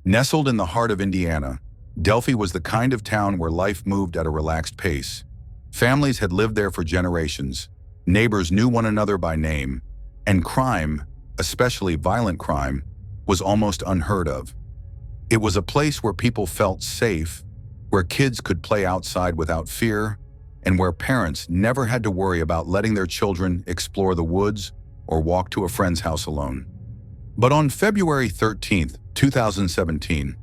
Nestled in the heart of Indiana, Delphi was the kind of town where life moved at a relaxed pace. Families had lived there for generations, neighbors knew one another by name, and crime, especially violent crime, was almost unheard of. It was a place where people felt safe, where kids could play outside without fear, and where parents never had to worry about letting their children explore the woods or walk to a friend's house alone. But on February 13th, 2017,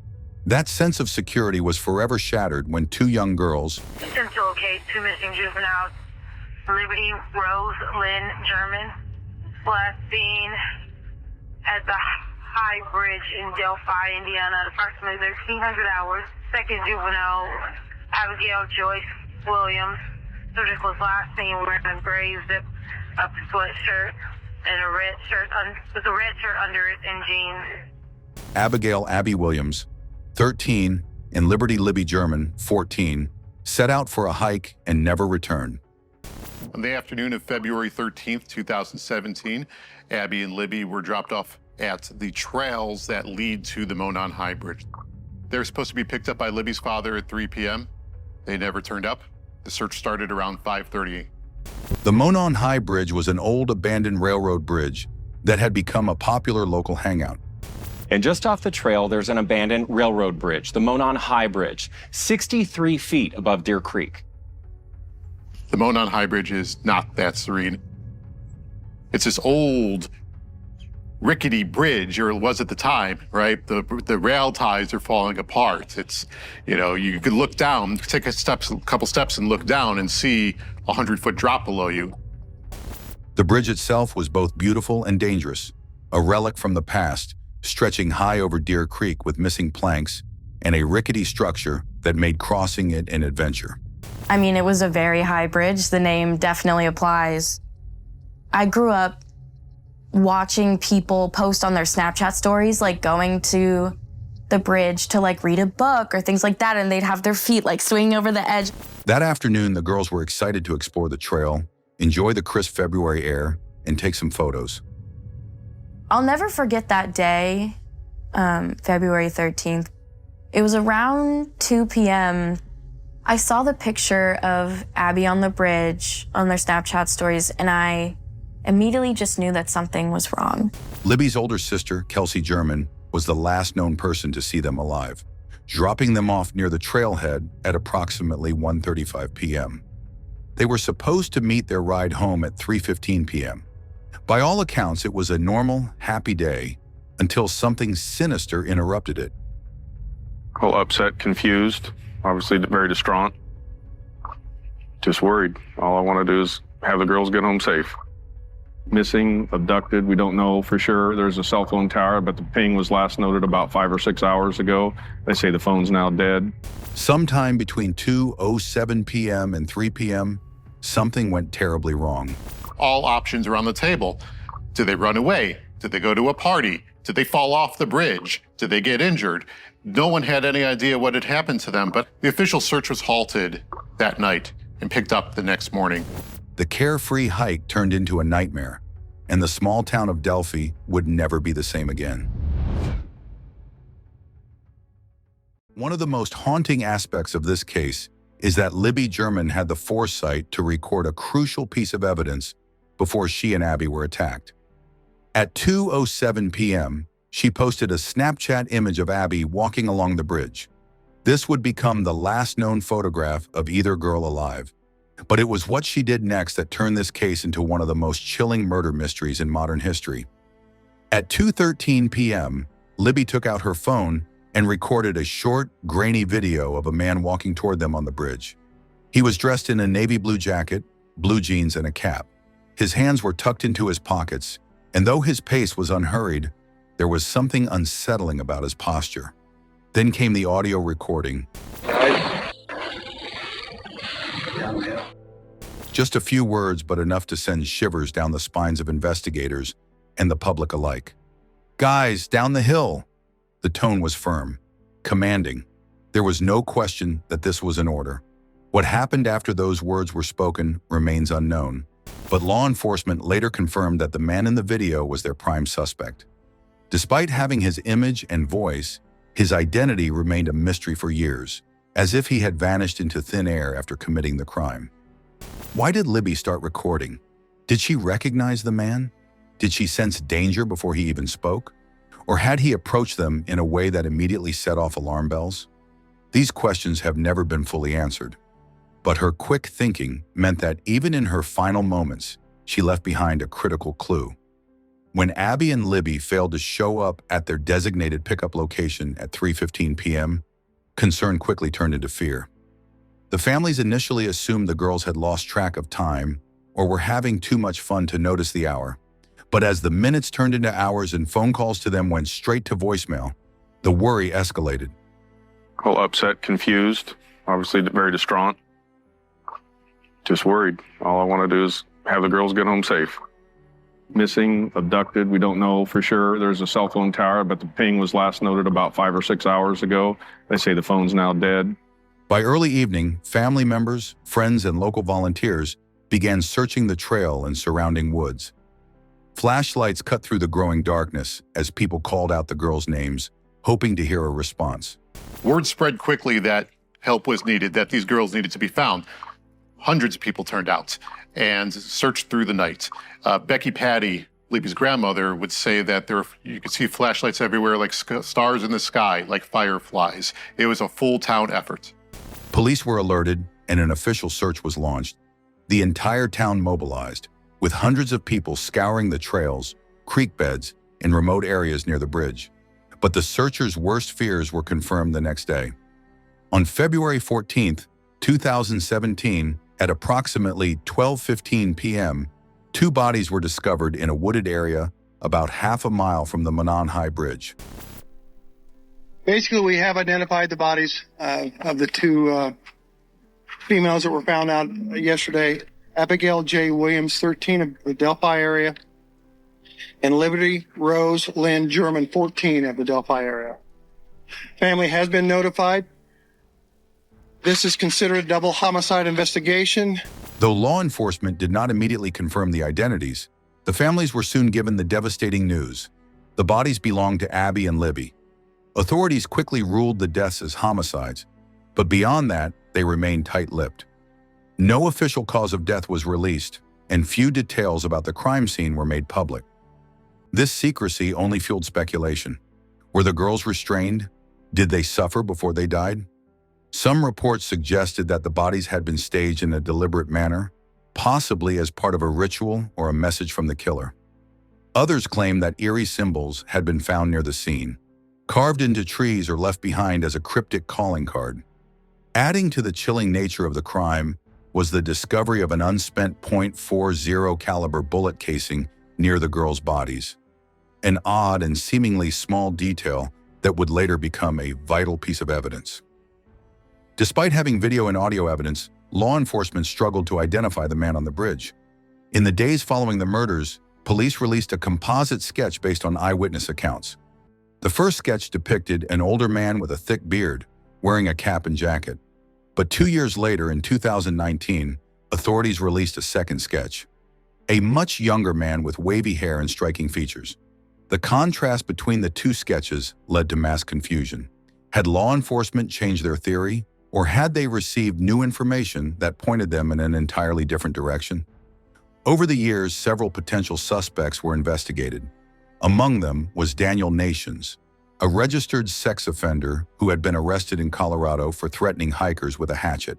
that sense of security was forever shattered when two young girls, Interrogating two missing juveniles, Liberty Rose Lynn German, last seen at the High Bridge in Delphi, Indiana, at approximately 1300 hours. Second juvenile, Abigail Joyce Williams, subject was last seen wearing a gray zip up sweatshirt and a red shirt with a red shirt under it and jeans. Abigail Abby Williams, 13, and Liberty Libby German, 14, set out for a hike and never returned. On the afternoon of February 13th, 2017, Abby and Libby were dropped off at the trails that lead to the Monon High Bridge. They were supposed to be picked up by Libby's father at 3 p.m. They never turned up. The search started around 5:30. The Monon High Bridge was an old abandoned railroad bridge that had become a popular local hangout. And just off the trail, there's an abandoned railroad bridge, the Monon High Bridge, 63 feet above Deer Creek. The Monon High Bridge is not that serene. It's this old, rickety bridge, or it was at the time, right? The rail ties are falling apart. It's, you could look down, take a couple steps and look down and see a 100-foot drop below you. The bridge itself was both beautiful and dangerous, a relic from the past, stretching high over Deer Creek with missing planks and a rickety structure that made crossing it an adventure. I mean, it was a very high bridge. The name definitely applies. I grew up watching people post on their Snapchat stories, like going to the bridge to read a book or things like that, and they'd have their feet swinging over the edge. That afternoon, the girls were excited to explore the trail, enjoy the crisp February air, and take some photos. I'll never forget that day, February 13th. It was around 2 p.m. I saw the picture of Abby on the bridge on their Snapchat stories, and I immediately just knew that something was wrong. Libby's older sister, Kelsey German, was the last known person to see them alive, dropping them off near the trailhead at approximately 1:35 p.m. They were supposed to meet their ride home at 3:15 p.m. By all accounts, it was a normal, happy day until something sinister interrupted it. A little upset, confused, obviously very distraught. Just worried. All I want to do is have the girls get home safe. Missing, abducted, we don't know for sure. There's a cell phone tower, but the ping was last noted about 5 or 6 hours ago. They say the phone's now dead. Sometime between 2:07 p.m. and 3 p.m., something went terribly wrong. All options are on the table. Did they run away? Did they go to a party? Did they fall off the bridge? Did they get injured? No one had any idea what had happened to them, but the official search was halted that night and picked up the next morning. The carefree hike turned into a nightmare, and the small town of Delphi would never be the same again. One of the most haunting aspects of this case is that Libby German had the foresight to record a crucial piece of evidence before she and Abby were attacked. At 2:07 p.m., she posted a Snapchat image of Abby walking along the bridge. This would become the last known photograph of either girl alive. But it was what she did next that turned this case into one of the most chilling murder mysteries in modern history. At 2:13 p.m., Libby took out her phone and recorded a short, grainy video of a man walking toward them on the bridge. He was dressed in a navy blue jacket, blue jeans, and a cap. His hands were tucked into his pockets, and though his pace was unhurried, there was something unsettling about his posture. Then came the audio recording. Just a few words, but enough to send shivers down the spines of investigators and the public alike. "Guys, down the hill!" The tone was firm, commanding. There was no question that this was an order. What happened after those words were spoken remains unknown, but law enforcement later confirmed that the man in the video was their prime suspect. Despite having his image and voice, he was not the man they were looking for. He was a His identity remained a mystery for years, as if he had vanished into thin air after committing the crime. Why did Libby start recording? Did she recognize the man? Did she sense danger before he even spoke? Or had he approached them in a way that immediately set off alarm bells? These questions have never been fully answered. But her quick thinking meant that even in her final moments, she left behind a critical clue. When Abby and Libby failed to show up at their designated pickup location at 3:15 p.m., concern quickly turned into fear. The families initially assumed the girls had lost track of time or were having too much fun to notice the hour. But as the minutes turned into hours and phone calls to them went straight to voicemail, the worry escalated. Well, upset, confused, obviously very distraught. Just worried. All I want to do is have the girls get home safe. Missing, abducted, we don't know for sure. There's a cell phone tower, but the ping was last noted about 5 or 6 hours ago. They say the phone's now dead. By early evening, family members, friends, and local volunteers began searching the trail and surrounding woods. Flashlights cut through the growing darkness as people called out the girls' names, hoping to hear a response. Word spread quickly that help was needed, that these girls needed to be found. Hundreds of people turned out and searched through the night. Becky Patty, Libby's grandmother, would say that you could see flashlights everywhere like stars in the sky, like fireflies. It was a full town effort. Police were alerted and an official search was launched. The entire town mobilized, with hundreds of people scouring the trails, creek beds, and remote areas near the bridge. But the searchers' worst fears were confirmed the next day. On February 14th, 2017, at approximately 12:15 p.m., 2 bodies were discovered in a wooded area about half a mile from the Monon High Bridge. Basically, we have identified the bodies of the 2 females that were found out yesterday. Abigail J. Williams, 13, of the Delphi area, and Liberty Rose Lynn German, 14, of the Delphi area. Family has been notified. This is considered a double homicide investigation. Though law enforcement did not immediately confirm the identities, the families were soon given the devastating news. The bodies belonged to Abby and Libby. Authorities quickly ruled the deaths as homicides, but beyond that, they remained tight-lipped. No official cause of death was released, and few details about the crime scene were made public. This secrecy only fueled speculation. Were the girls restrained? Did they suffer before they died? Some reports suggested that the bodies had been staged in a deliberate manner, possibly as part of a ritual or a message from the killer. Others claimed that eerie symbols had been found near the scene, carved into trees or left behind as a cryptic calling card. Adding to the chilling nature of the crime was the discovery of an unspent .40 caliber bullet casing near the girls' bodies, an odd and seemingly small detail that would later become a vital piece of evidence. Despite having video and audio evidence, law enforcement struggled to identify the man on the bridge. In the days following the murders, police released a composite sketch based on eyewitness accounts. The first sketch depicted an older man with a thick beard, wearing a cap and jacket. But 2 years later, in 2019, authorities released a second sketch. A much younger man with wavy hair and striking features. The contrast between the 2 sketches led to mass confusion. Had law enforcement changed their theory, or had they received new information that pointed them in an entirely different direction? Over the years, several potential suspects were investigated. Among them was Daniel Nations, a registered sex offender who had been arrested in Colorado for threatening hikers with a hatchet.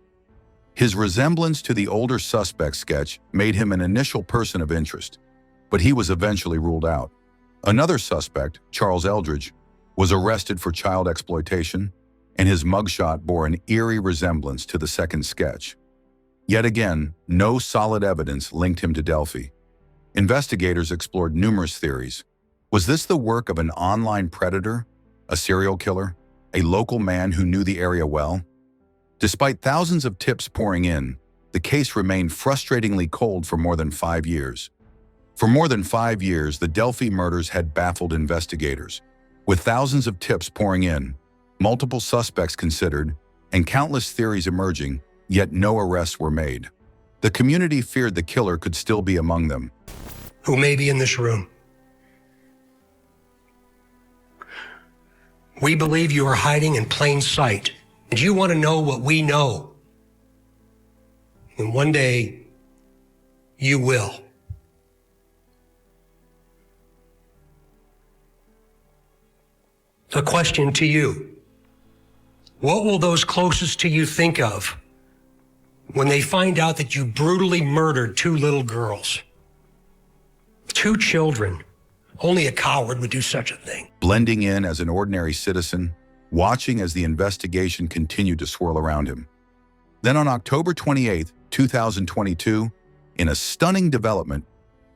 His resemblance to the older suspect sketch made him an initial person of interest, but he was eventually ruled out. Another suspect, Charles Eldridge, was arrested for child exploitation, and his mugshot bore an eerie resemblance to the second sketch. Yet again, no solid evidence linked him to Delphi. Investigators explored numerous theories. Was this the work of an online predator, a serial killer, a local man who knew the area well? Despite thousands of tips pouring in, the case remained frustratingly cold for more than 5 years. For more than 5 years, the Delphi murders had baffled investigators. With thousands of tips pouring in, multiple suspects considered, and countless theories emerging, yet no arrests were made. The community feared the killer could still be among them. Who may be in this room. We believe you are hiding in plain sight, and you want to know what we know. And one day, you will. A question to you. What will those closest to you think of when they find out that you brutally murdered 2 little girls? 2 children. Only a coward would do such a thing. Blending in as an ordinary citizen, watching as the investigation continued to swirl around him. Then on October 28, 2022, in a stunning development,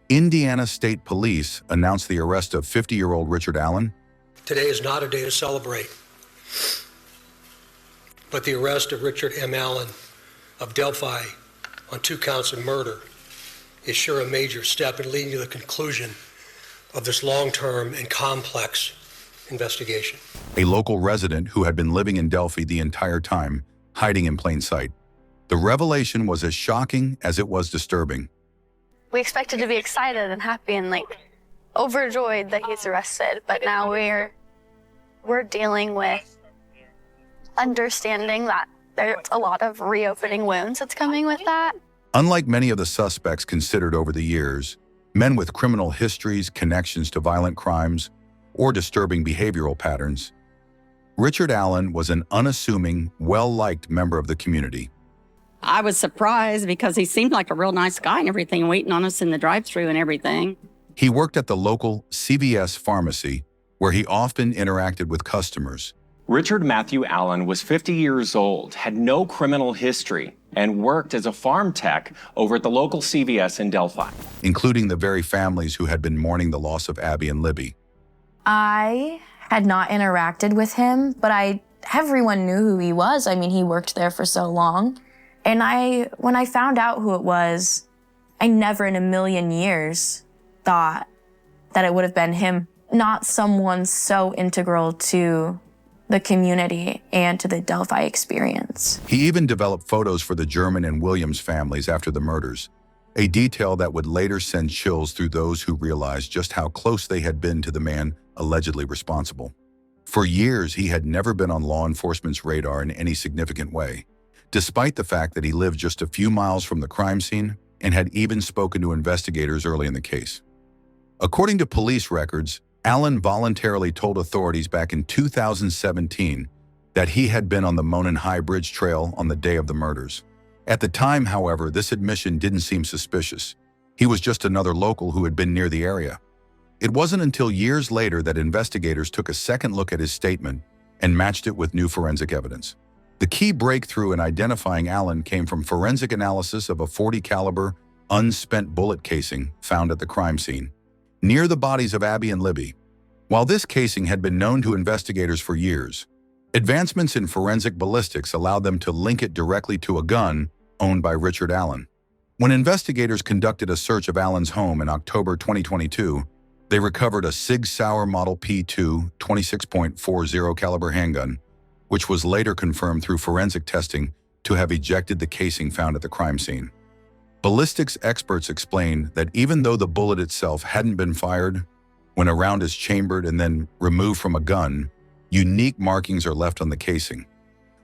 Indiana State Police announced the arrest of 50-year-old Richard Allen. Today is not a day to celebrate, but the arrest of Richard M. Allen of Delphi on 2 counts of murder is sure a major step in leading to the conclusion of this long-term and complex investigation. A local resident who had been living in Delphi the entire time, hiding in plain sight. The revelation was as shocking as it was disturbing. We expected to be excited and happy and overjoyed that he's arrested, but now we're dealing with understanding that there's a lot of reopening wounds that's coming with that. Unlike many of the suspects considered over the years, men with criminal histories, connections to violent crimes, or disturbing behavioral patterns, Richard Allen was an unassuming, well-liked member of the community. I was surprised because he seemed like a real nice guy and everything, waiting on us in the drive-thru and everything. He worked at the local CVS pharmacy, where he often interacted with customers. Richard Matthew Allen was 50 years old, had no criminal history, and worked as a farm tech over at the local CVS in Delphi. Including the very families who had been mourning the loss of Abby and Libby. I had not interacted with him, but everyone knew who he was. I mean, he worked there for so long. And when I found out who it was, I never in a million years thought that it would have been him. Not someone so integral to the community and to the Delphi experience. He even developed photos for the German and Williams families after the murders, a detail that would later send chills through those who realized just how close they had been to the man allegedly responsible. For years, he had never been on law enforcement's radar in any significant way, despite the fact that he lived just a few miles from the crime scene and had even spoken to investigators early in the case. According to police records, Allen voluntarily told authorities back in 2017 that he had been on the Monon High Bridge Trail on the day of the murders. At the time, however, this admission didn't seem suspicious. He was just another local who had been near the area. It wasn't until years later that investigators took a second look at his statement and matched it with new forensic evidence. The key breakthrough in identifying Allen came from forensic analysis of a .40 caliber unspent bullet casing found at the crime scene, near the bodies of Abby and Libby. While this casing had been known to investigators for years, advancements in forensic ballistics allowed them to link it directly to a gun owned by Richard Allen. When investigators conducted a search of Allen's home in October 2022, they recovered a Sig Sauer Model P2 26.40 caliber handgun, which was later confirmed through forensic testing to have ejected the casing found at the crime scene. Ballistics experts explained that even though the bullet itself hadn't been fired, when a round is chambered and then removed from a gun, unique markings are left on the casing.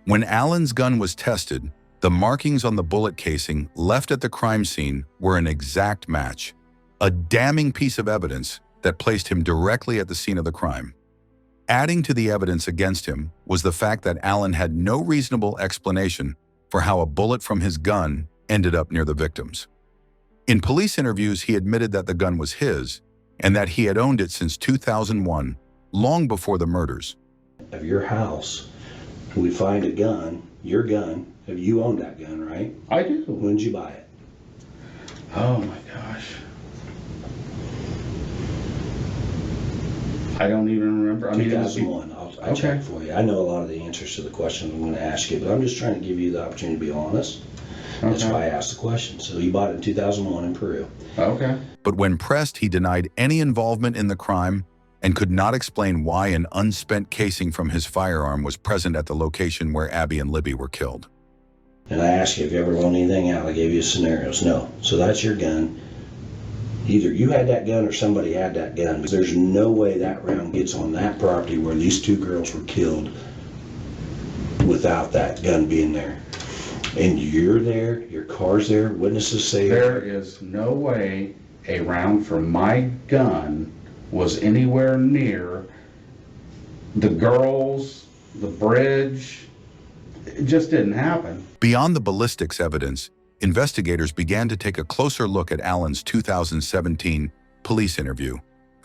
When Allen's gun was tested, the markings on the bullet casing left at the crime scene were an exact match, a damning piece of evidence that placed him directly at the scene of the crime. Adding to the evidence against him was the fact that Allen had no reasonable explanation for how a bullet from his gun ended up near the victims. In police interviews, he admitted that the gun was his and that he had owned it since 2001, long before the murders. Of your house, we find a gun, your gun. You own that gun, right? I do. When did you buy it? Oh my gosh. I don't even remember. 2001. I'll check for you. I know a lot of the answers to the questions I'm going to ask you, but I'm just trying to give you the opportunity to be honest. That's why I asked the question. So you bought it in 2001 in Peru. Okay. But when pressed, he denied any involvement in the crime and could not explain why an unspent casing from his firearm was present at the location where Abby and Libby were killed. And I asked you if you ever loaned anything out. I gave you scenarios. No. So that's your gun. Either you had that gun or somebody had that gun. Because there's no way that round gets on that property where these two girls were killed without that gun being there. And you're there, your car's there, witnesses say There is no way a round from my gun was anywhere near the girls, the bridge. It just didn't happen. Beyond the ballistics evidence, investigators began to take a closer look at Allen's 2017 police interview,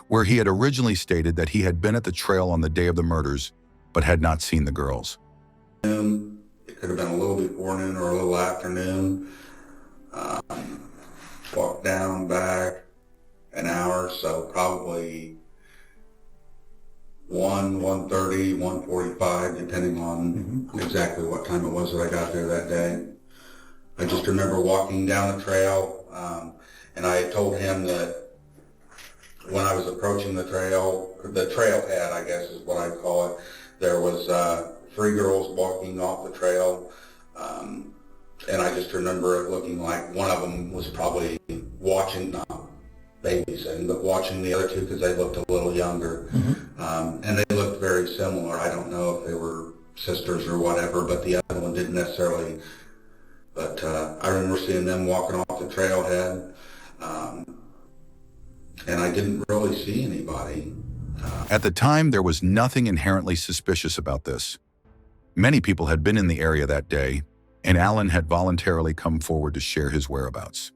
where he had originally stated that he had been at the trail on the day of the murders, but had not seen the girls. It could have been a little before noon or a little afternoon. Walked down, back an hour, so probably 1:30, 1:45, depending on exactly what time it was that I got there that day. I just remember walking down the trail, and I had told him that when I was approaching the trailhead, I guess is what I call it, there was 3 girls walking off the trail, and I just remember it looking like one of them was probably watching, not babysitting, but watching the other two because they looked a little younger, and they looked very similar. I don't know if they were sisters or whatever, but the other one didn't necessarily. But I remember seeing them walking off the trailhead, and I didn't really see anybody. At the time, there was nothing inherently suspicious about this. Many people had been in the area that day, and Allen had voluntarily come forward to share his whereabouts.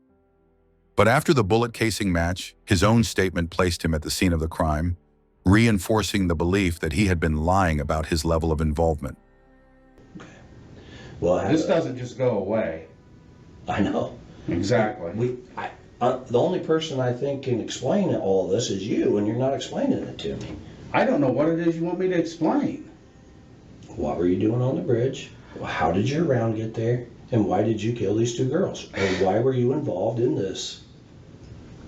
But after the bullet casing match, his own statement placed him at the scene of the crime, reinforcing the belief that he had been lying about his level of involvement. Well, This doesn't just go away. I know. Exactly. The only person I think can explain all this is you, and you're not explaining it to me. I don't know what it is you want me to explain. What were you doing on the bridge? How did your round get there? And why did you kill these 2 girls? And why were you involved in this?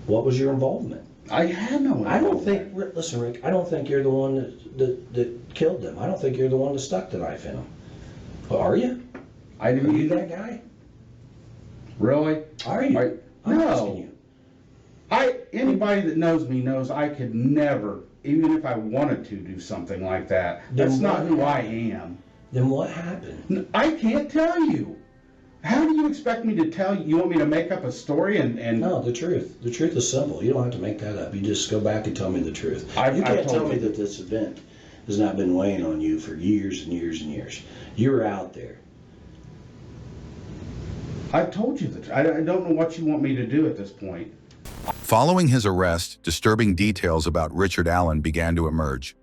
What was your involvement? I had no involvement. I don't think, listen, Rick, I don't think you're the one that killed them. I don't think you're the one that stuck the knife in them. Are you? I didn't. Are you that guy? Really? Are you? I'm asking you. Anybody that knows me knows I could never, even if I wanted to, do something like that. That's not who I am. Then what happened? I can't tell you. How do you expect me to tell you? You want me to make up a story and... No, the truth. The truth is simple. You don't have to make that up. You just go back and tell me the truth. You can't tell me that this event has not been weighing on you for years and years and years. You're out there. I've told you that. I don't know what you want me to do at this point. Following his arrest, disturbing details about Richard Allen began to emerge.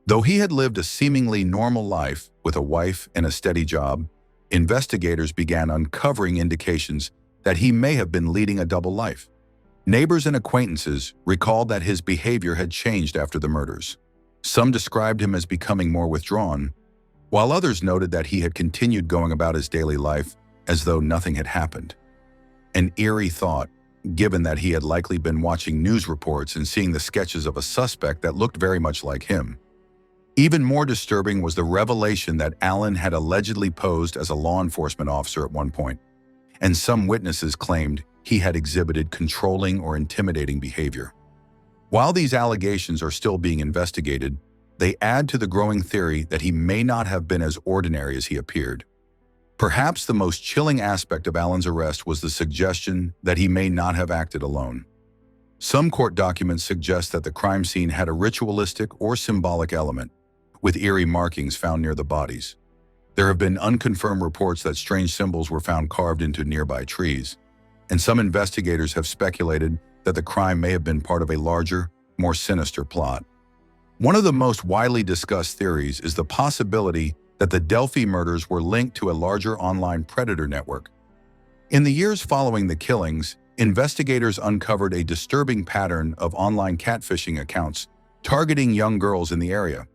Though he had lived a seemingly normal life with a wife and a steady job, investigators began uncovering indications that he may have been leading a double life. Neighbors and acquaintances recalled that his behavior had changed after the murders. Some described him as becoming more withdrawn, while others noted that he had continued going about his daily life as though nothing had happened. An eerie thought, given that he had likely been watching news reports and seeing the sketches of a suspect that looked very much like him. Even more disturbing was the revelation that Allen had allegedly posed as a law enforcement officer at one point, and some witnesses claimed he had exhibited controlling or intimidating behavior. While these allegations are still being investigated, they add to the growing theory that he may not have been as ordinary as he appeared. Perhaps the most chilling aspect of Allen's arrest was the suggestion that he may not have acted alone. Some court documents suggest that the crime scene had a ritualistic or symbolic element, with eerie markings found near the bodies. There have been unconfirmed reports that strange symbols were found carved into nearby trees, and some investigators have speculated that the crime may have been part of a larger, more sinister plot. One of the most widely discussed theories is the possibility that the Delphi murders were linked to a larger online predator network. In the years following the killings, investigators uncovered a disturbing pattern of online catfishing accounts targeting young girls in the area.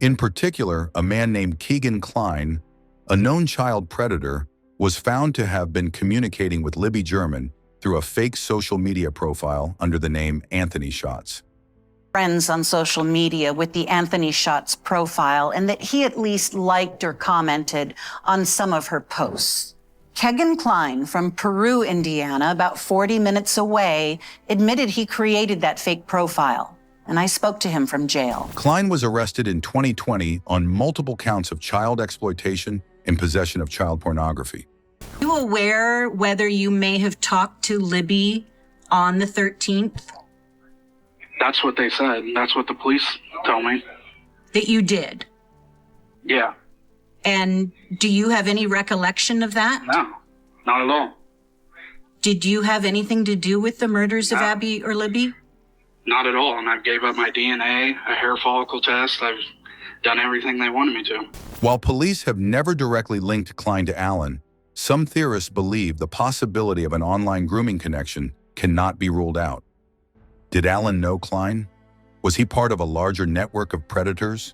In particular, a man named Keegan Klein, a known child predator, was found to have been communicating with Libby German through a fake social media profile under the name Anthony Shots. Friends on social media with the Anthony Shots profile, and that he at least liked or commented on some of her posts. Kegan Kline from Peru, Indiana, about 40 minutes away, admitted he created that fake profile. And I spoke to him from jail. Kline was arrested in 2020 on multiple counts of child exploitation and possession of child pornography. Are you aware whether you may have talked to Libby on the 13th? That's what they said. That's what the police told me. That you did? Yeah. And do you have any recollection of that? No, not at all. Did you have anything to do with the murders of Abby or Libby? Not at all. And I gave up my DNA, a hair follicle test. I've done everything they wanted me to. While police have never directly linked Kline to Allen, some theorists believe the possibility of an online grooming connection cannot be ruled out. Did Allen know Kline? Was he part of a larger network of predators?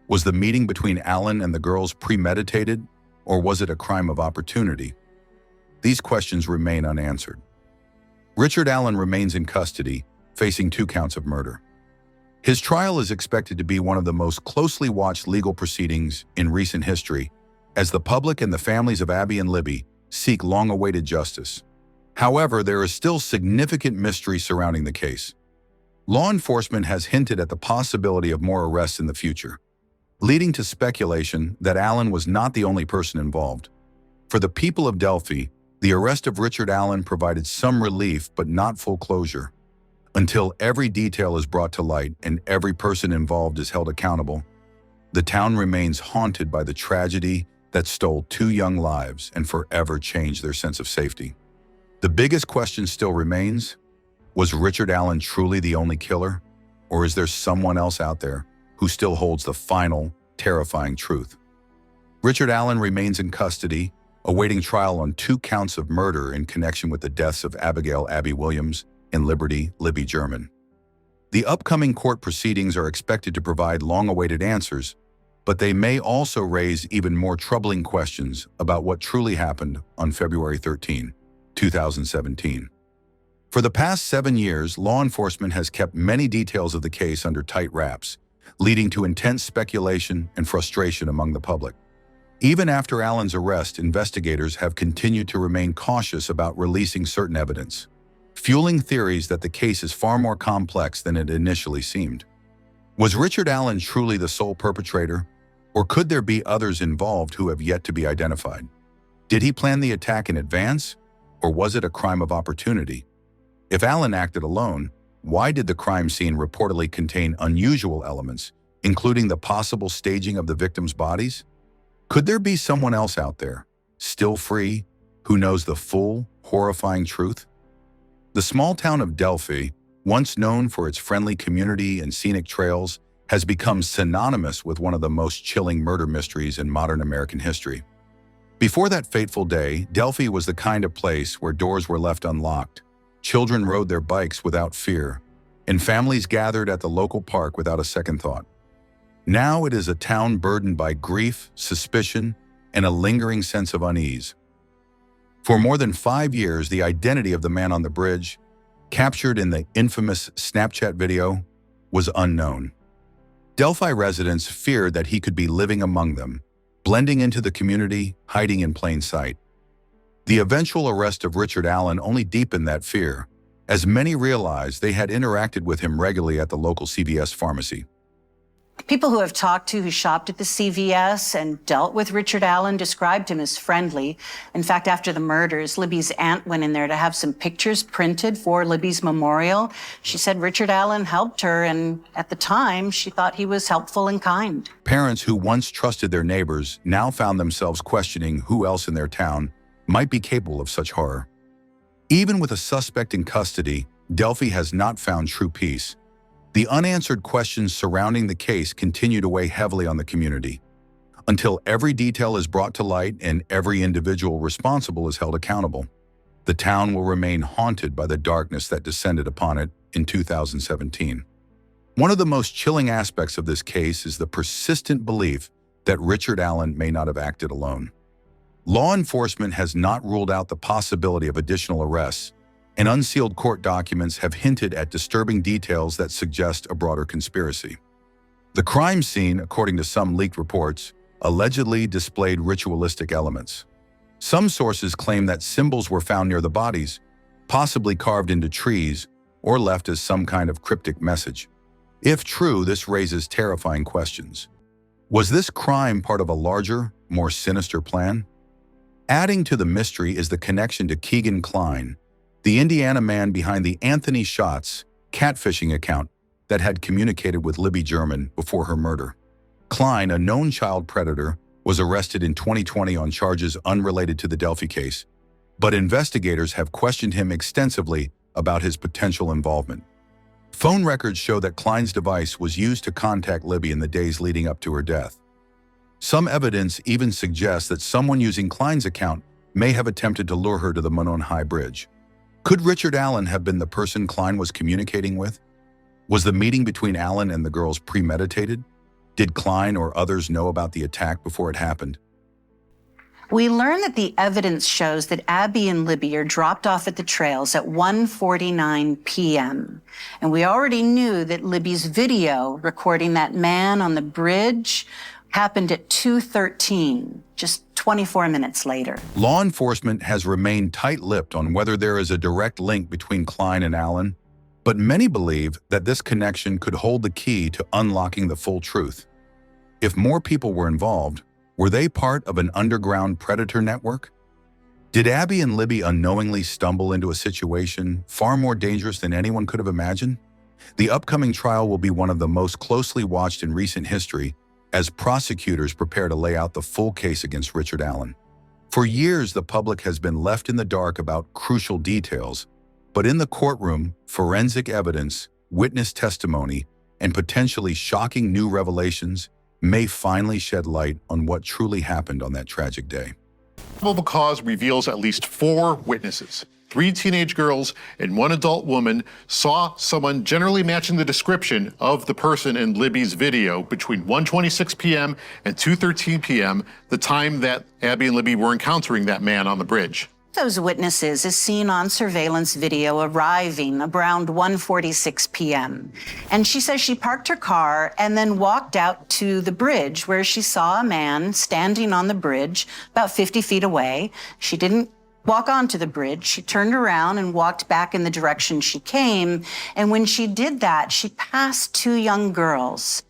Was the meeting between Allen and the girls premeditated, or was it a crime of opportunity? These questions remain unanswered. Richard Allen remains in custody, facing 2 counts of murder. His trial is expected to be one of the most closely watched legal proceedings in recent history, as the public and the families of Abby and Libby seek long-awaited justice. However, there is still significant mystery surrounding the case. Law enforcement has hinted at the possibility of more arrests in the future, leading to speculation that Allen was not the only person involved. For the people of Delphi, the arrest of Richard Allen provided some relief but not full closure. Until every detail is brought to light and every person involved is held accountable, the town remains haunted by the tragedy that stole 2 young lives and forever changed their sense of safety. The biggest question still remains: was Richard Allen truly the only killer, or is there someone else out there who still holds the final, terrifying truth? Richard Allen remains in custody, awaiting trial on 2 counts of murder in connection with the deaths of Abigail Abby Williams and Liberty Libby German. The upcoming court proceedings are expected to provide long-awaited answers, but they may also raise even more troubling questions about what truly happened on February 13, 2017. For the past 7 years, law enforcement has kept many details of the case under tight wraps, leading to intense speculation and frustration among the public. Even after Allen's arrest, investigators have continued to remain cautious about releasing certain evidence, fueling theories that the case is far more complex than it initially seemed. Was Richard Allen truly the sole perpetrator, or could there be others involved who have yet to be identified? Did he plan the attack in advance, or was it a crime of opportunity? If Allen acted alone, why did the crime scene reportedly contain unusual elements, including the possible staging of the victims' bodies? Could there be someone else out there, still free, who knows the full, horrifying truth? The small town of Delphi, once known for its friendly community and scenic trails, has become synonymous with one of the most chilling murder mysteries in modern American history. Before that fateful day, Delphi was the kind of place where doors were left unlocked, children rode their bikes without fear, and families gathered at the local park without a second thought. Now it is a town burdened by grief, suspicion, and a lingering sense of unease. For more than 5 years, the identity of the man on the bridge, captured in the infamous Snapchat video, was unknown. Delphi residents feared that he could be living among them, blending into the community, hiding in plain sight. The eventual arrest of Richard Allen only deepened that fear, as many realized they had interacted with him regularly at the local CVS pharmacy. People who have talked to who shopped at the CVS and dealt with Richard Allen described him as friendly. In fact, after the murders, Libby's aunt went in there to have some pictures printed for Libby's memorial. She said Richard Allen helped her, and at the time, she thought he was helpful and kind. Parents who once trusted their neighbors now found themselves questioning who else in their town might be capable of such horror. Even with a suspect in custody, Delphi has not found true peace. The unanswered questions surrounding the case continue to weigh heavily on the community. Until every detail is brought to light and every individual responsible is held accountable, the town will remain haunted by the darkness that descended upon it in 2017. One of the most chilling aspects of this case is the persistent belief that Richard Allen may not have acted alone. Law enforcement has not ruled out the possibility of additional arrests, and unsealed court documents have hinted at disturbing details that suggest a broader conspiracy. The crime scene, according to some leaked reports, allegedly displayed ritualistic elements. Some sources claim that symbols were found near the bodies, possibly carved into trees or left as some kind of cryptic message. If true, this raises terrifying questions. Was this crime part of a larger, more sinister plan? Adding to the mystery is the connection to Keegan Kline, the Indiana man behind the Anthony Shots catfishing account that had communicated with Libby German before her murder. Kline, a known child predator, was arrested in 2020 on charges unrelated to the Delphi case, but investigators have questioned him extensively about his potential involvement. Phone records show that Kline's device was used to contact Libby in the days leading up to her death. Some evidence even suggests that someone using Kline's account may have attempted to lure her to the Monon High Bridge. Could Richard Allen have been the person Kline was communicating with? Was the meeting between Allen and the girls premeditated? Did Kline or others know about the attack before it happened? We learn that the evidence shows that Abby and Libby are dropped off at the trails at 1:49 p.m. And we already knew that Libby's video recording that man on the bridge happened at 2:13, just 24 minutes later. Law enforcement has remained tight-lipped on whether there is a direct link between Kline and Allen, but many believe that this connection could hold the key to unlocking the full truth. If more people were involved, were they part of an underground predator network? Did Abby and Libby unknowingly stumble into a situation far more dangerous than anyone could have imagined? The upcoming trial will be one of the most closely watched in recent history as prosecutors prepare to lay out the full case against Richard Allen. For years, the public has been left in the dark about crucial details, but in the courtroom, forensic evidence, witness testimony, and potentially shocking new revelations may finally shed light on what truly happened on that tragic day. Probable cause reveals at least 4 witnesses. 3 teenage girls and 1 adult woman saw someone generally matching the description of the person in Libby's video between 1:26 p.m. and 2:13 p.m., the time that Abby and Libby were encountering that man on the bridge. Those witnesses is seen on surveillance video arriving around 1:46 p.m. And she says she parked her car and then walked out to the bridge where she saw a man standing on the bridge about 50 feet away. She didn't walk onto the bridge. She turned around and walked back in the direction she came. And when she did that, she passed 2 young girls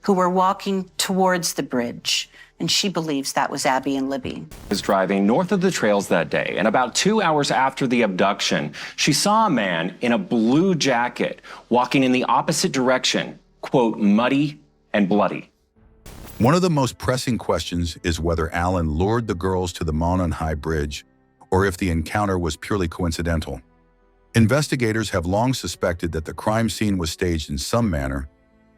who were walking towards the bridge. And she believes that was Abby and Libby. Was driving north of the trails that day, and about 2 hours after the abduction, she saw a man in a blue jacket walking in the opposite direction, quote, muddy and bloody. One of the most pressing questions is whether Allen lured the girls to the Monon High Bridge or if the encounter was purely coincidental. Investigators have long suspected that the crime scene was staged in some manner,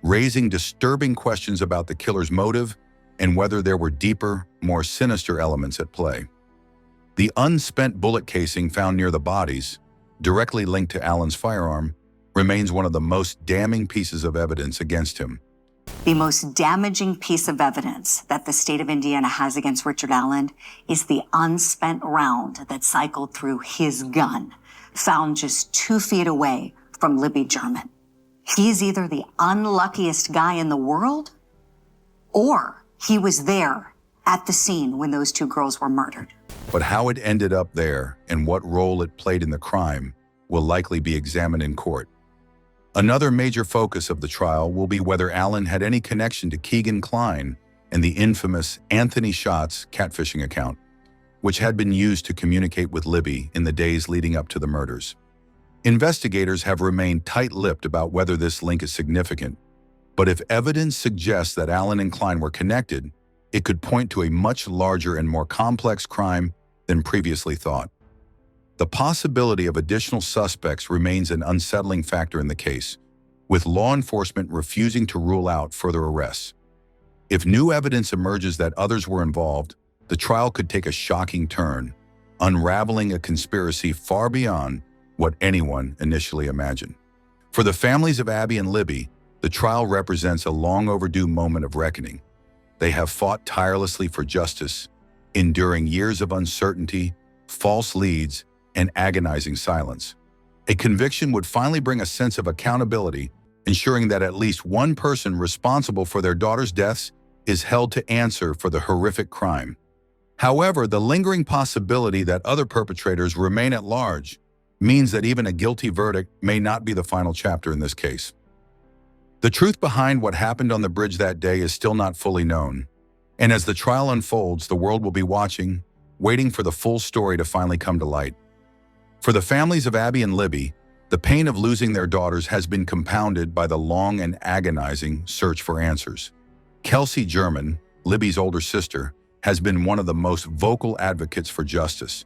raising disturbing questions about the killer's motive and whether there were deeper, more sinister elements at play. The unspent bullet casing found near the bodies, directly linked to Allen's firearm, remains one of the most damning pieces of evidence against him. The most damaging piece of evidence that the state of Indiana has against Richard Allen is the unspent round that cycled through his gun, found just 2 feet away from Libby German. He's either the unluckiest guy in the world, or he was there at the scene when those 2 girls were murdered. But how it ended up there and what role it played in the crime will likely be examined in court. Another major focus of the trial will be whether Allen had any connection to Keegan Kline and the infamous Anthony Shots catfishing account, which had been used to communicate with Libby in the days leading up to the murders. Investigators have remained tight-lipped about whether this link is significant, but if evidence suggests that Allen and Kline were connected, it could point to a much larger and more complex crime than previously thought. The possibility of additional suspects remains an unsettling factor in the case, with law enforcement refusing to rule out further arrests. If new evidence emerges that others were involved, the trial could take a shocking turn, unraveling a conspiracy far beyond what anyone initially imagined. For the families of Abby and Libby, the trial represents a long overdue moment of reckoning. They have fought tirelessly for justice, enduring years of uncertainty, false leads, and agonizing silence. A conviction would finally bring a sense of accountability, ensuring that at least one person responsible for their daughter's deaths is held to answer for the horrific crime. However, the lingering possibility that other perpetrators remain at large means that even a guilty verdict may not be the final chapter in this case. The truth behind what happened on the bridge that day is still not fully known, and as the trial unfolds, the world will be watching, waiting for the full story to finally come to light. For the families of Abby and Libby, the pain of losing their daughters has been compounded by the long and agonizing search for answers. Kelsey German, Libby's older sister, has been one of the most vocal advocates for justice.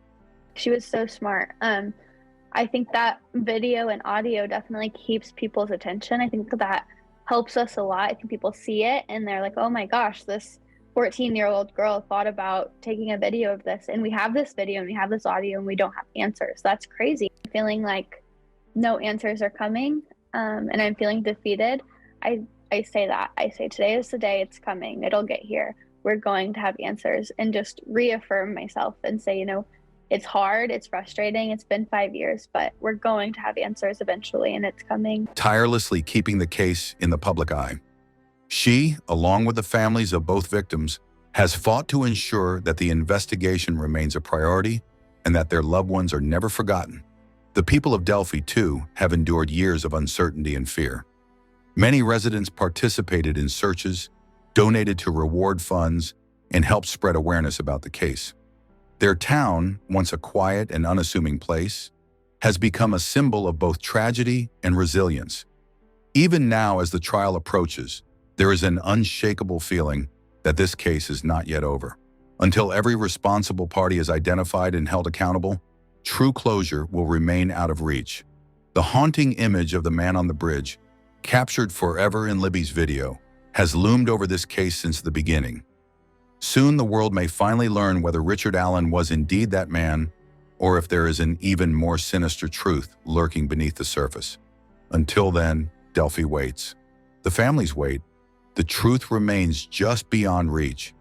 She was so smart. I think that video and audio definitely keeps people's attention. I think that helps us a lot. I think people see it and they're like, oh my gosh, this 14-year-old girl thought about taking a video of this, and we have this video and we have this audio and we don't have answers. That's crazy. I'm feeling like no answers are coming, and I'm feeling defeated. I say that. I say today is the day, it's coming. It'll get here. We're going to have answers, and just reaffirm myself and say, it's hard, it's frustrating, it's been 5 years, but we're going to have answers eventually, and it's coming. Tirelessly keeping the case in the public eye. She, along with the families of both victims, has fought to ensure that the investigation remains a priority and that their loved ones are never forgotten. The people of Delphi, too, have endured years of uncertainty and fear. Many residents participated in searches, donated to reward funds, and helped spread awareness about the case. Their town, once a quiet and unassuming place, has become a symbol of both tragedy and resilience. Even now, as the trial approaches, there is an unshakable feeling that this case is not yet over. Until every responsible party is identified and held accountable, true closure will remain out of reach. The haunting image of the man on the bridge, captured forever in Libby's video, has loomed over this case since the beginning. Soon the world may finally learn whether Richard Allen was indeed that man, or if there is an even more sinister truth lurking beneath the surface. Until then, Delphi waits. The families wait. The truth remains just beyond reach.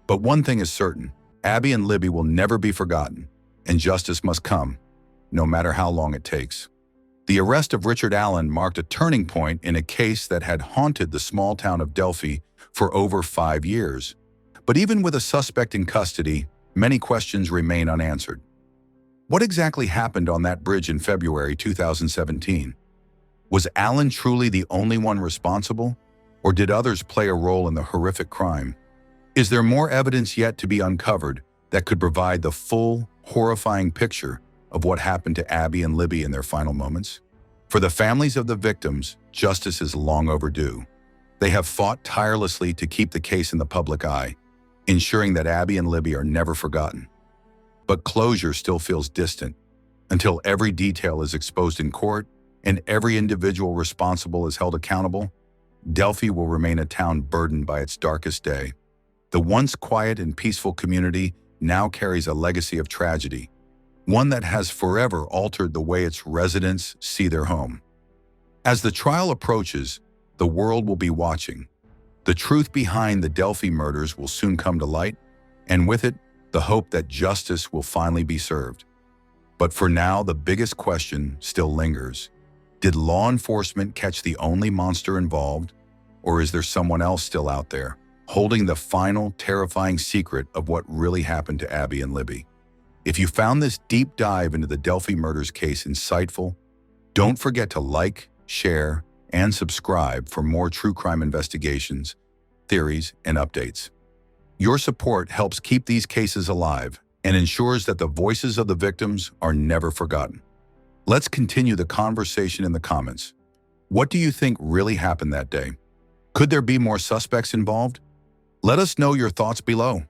But one thing is certain, Abby and Libby will never be forgotten, and justice must come, no matter how long it takes. The arrest of Richard Allen marked a turning point in a case that had haunted the small town of Delphi for over 5 years. But even with a suspect in custody, many questions remain unanswered. What exactly happened on that bridge in February 2017? Was Allen truly the only one responsible, or did others play a role in the horrific crime? Is there more evidence yet to be uncovered that could provide the full, horrifying picture of what happened to Abby and Libby in their final moments? For the families of the victims, justice is long overdue. They have fought tirelessly to keep the case in the public eye, ensuring that Abby and Libby are never forgotten. But closure still feels distant until every detail is exposed in court and every individual responsible is held accountable. Delphi will remain a town burdened by its darkest day. The once quiet and peaceful community now carries a legacy of tragedy, one that has forever altered the way its residents see their home. As the trial approaches, the world will be watching. The truth behind the Delphi murders will soon come to light, and with it, the hope that justice will finally be served. But for now, the biggest question still lingers. Did law enforcement catch the only monster involved, or is there someone else still out there, holding the final, terrifying secret of what really happened to Abby and Libby? If you found this deep dive into the Delphi murders case insightful, don't forget to like, share, and subscribe for more true crime investigations, theories, and updates. Your support helps keep these cases alive and ensures that the voices of the victims are never forgotten. Let's continue the conversation in the comments. What do you think really happened that day? Could there be more suspects involved? Let us know your thoughts below.